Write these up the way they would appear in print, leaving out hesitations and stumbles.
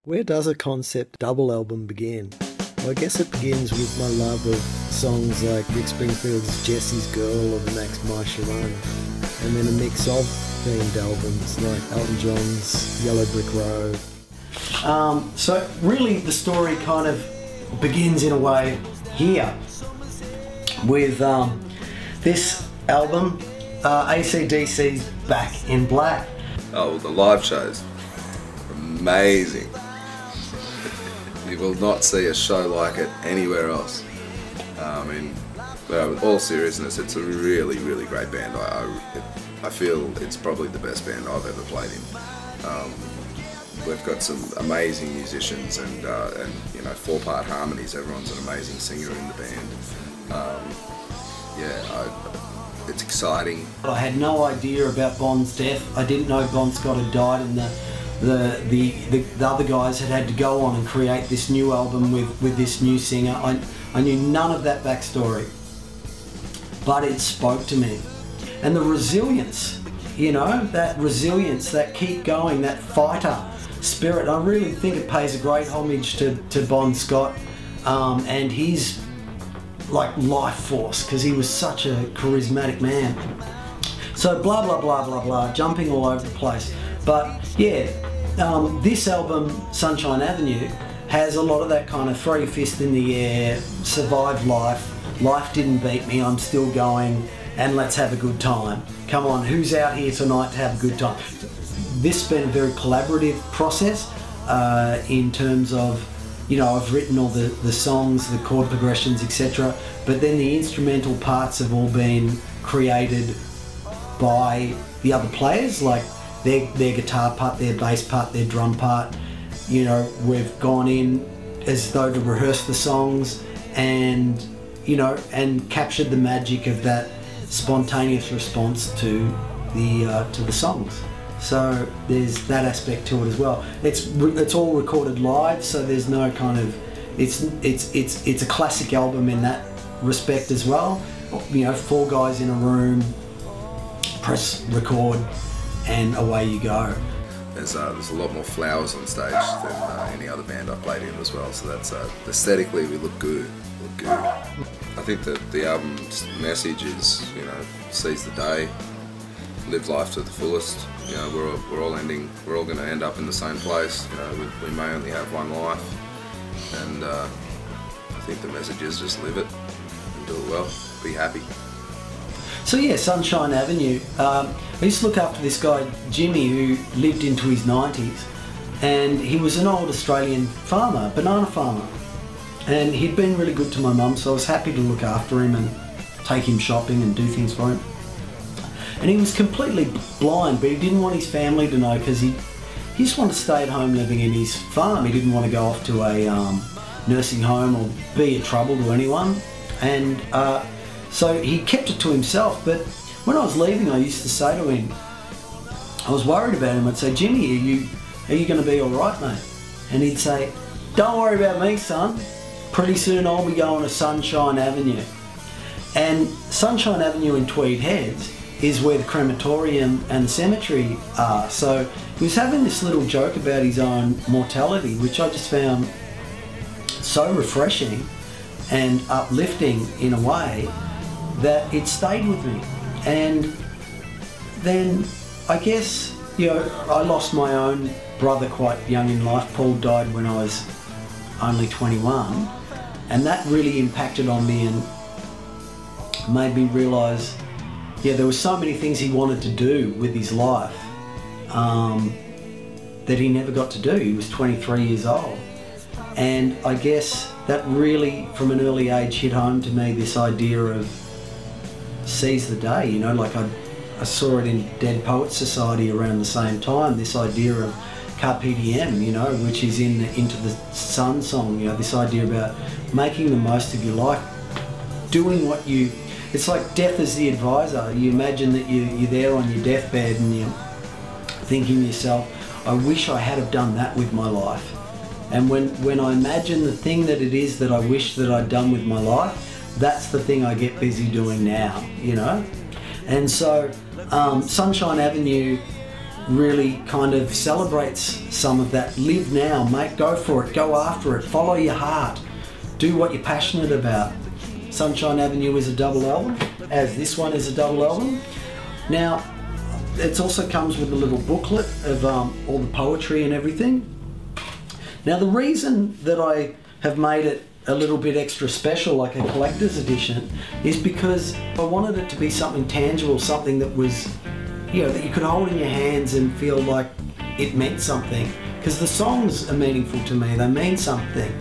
Where does a concept double album begin? Well, I guess it begins with my love of songs like Rick Springfield's Jessie's Girl or the Max My Sharona, and then a mix of themed albums like Elton John's Yellow Brick Road. So really the story kind of begins in a way here with this album, AC/DC's Back in Black. Oh, well, the live shows, amazing. You will not see a show like it anywhere else. With all seriousness, it's a really, really great band. I feel it's probably the best band I've ever played in. We've got some amazing musicians and you know, 4-part harmonies. Everyone's an amazing singer in the band. It's exciting. I had no idea about Bon's death. I didn't know Bon Scott had died, and the other guys had to go on and create this new album with this new singer. I knew none of that backstory, but it spoke to me. And the resilience, you know, that resilience, that keep going, that fighter spirit, I really think it pays a great homage to Bon Scott and his life force, because he was such a charismatic man. So blah blah blah blah blah, jumping all over the place. But yeah, this album, Sunshine Avenue, has a lot of that kind of throw your fist in the air, survive life didn't beat me, I'm still going, and let's have a good time. Come on, who's out here tonight to have a good time? This has been a very collaborative process in terms of, you know, I've written all the songs, the chord progressions, etc. But then the instrumental parts have all been created by the other players, like their guitar part, their bass part, their drum part. You know, we've gone in as though to rehearse the songs and, you know, and captured the magic of that spontaneous response to the songs. So there's that aspect to it as well. It's all recorded live, so there's no kind of, it's a classic album in that respect as well. You know, 4 guys in a room, press record, and away you go. There's a lot more flowers on stage than any other band I've played in as well. So that's aesthetically we look good. I think that the album's message is, you know, seize the day, live life to the fullest. You know, we're all going to end up in the same place. You know, we may only have one life, and I think the message is just live it and do it well. Be happy. So yeah, Sunshine Avenue. I used to look after this guy Jimmy, who lived into his 90s, and he was an old Australian farmer, banana farmer, and he'd been really good to my mum, so I was happy to look after him and take him shopping and do things for him. And he was completely blind, but he didn't want his family to know, because he just wanted to stay at home living in his farm. He didn't want to go off to a nursing home or be a trouble to anyone. And so he kept it to himself. But when I was leaving, I used to say to him, I was worried about him, I'd say, Jimmy, are you going to be all right, mate? And he'd say, don't worry about me, son. Pretty soon I'll be going to Sunshine Avenue. And Sunshine Avenue in Tweed Heads is where the crematorium and the cemetery are. So he was having this little joke about his own mortality, which I just found so refreshing and uplifting in a way that it stayed with me. And then I guess, you know, I lost my own brother quite young in life. Paul died when I was only 21, and that really impacted on me and made me realise, yeah, there were so many things he wanted to do with his life that he never got to do. He was 23 years old. And I guess that really, from an early age, hit home to me, this idea of seize the day. You know, like I saw it in Dead Poets Society around the same time, this idea of Carpe Diem, you know, which is in the Into the Sun song, you know, this idea about making the most of your life, doing what you, it's like death as the advisor. You imagine that you're there on your deathbed and you're thinking to yourself, I wish I had have done that with my life. And when I imagine the thing that it is that I wish that I'd done with my life, that's the thing I get busy doing now, you know? And so Sunshine Avenue really kind of celebrates some of that. Live now, mate, go for it, go after it, follow your heart, do what you're passionate about. Sunshine Avenue is a double album, as this one is a double album. Now, it also comes with a little booklet of all the poetry and everything. Now, the reason that I have made it a little bit extra special, like a collector's edition, is because I wanted it to be something tangible, something that was, you know, that you could hold in your hands and feel like it meant something. Because the songs are meaningful to me, they mean something.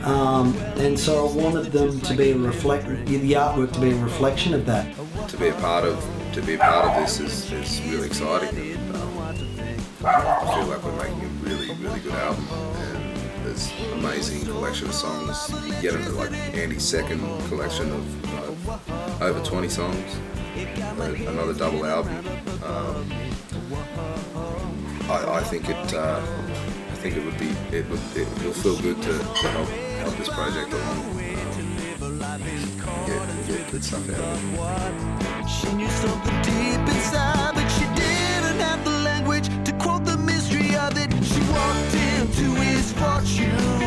And so I wanted them to be the artwork to be a reflection of that. To be a part of this is really exciting. And, I feel like we're making a really, really good album, and there's an amazing collection of songs. You get into like Andy's second collection of over 20 songs, another double album. I think it'll feel good to help this project along. Get good stuff out of it. She knew something deep inside, but she didn't have the language to quote the mystery of it. She walked into his fortune.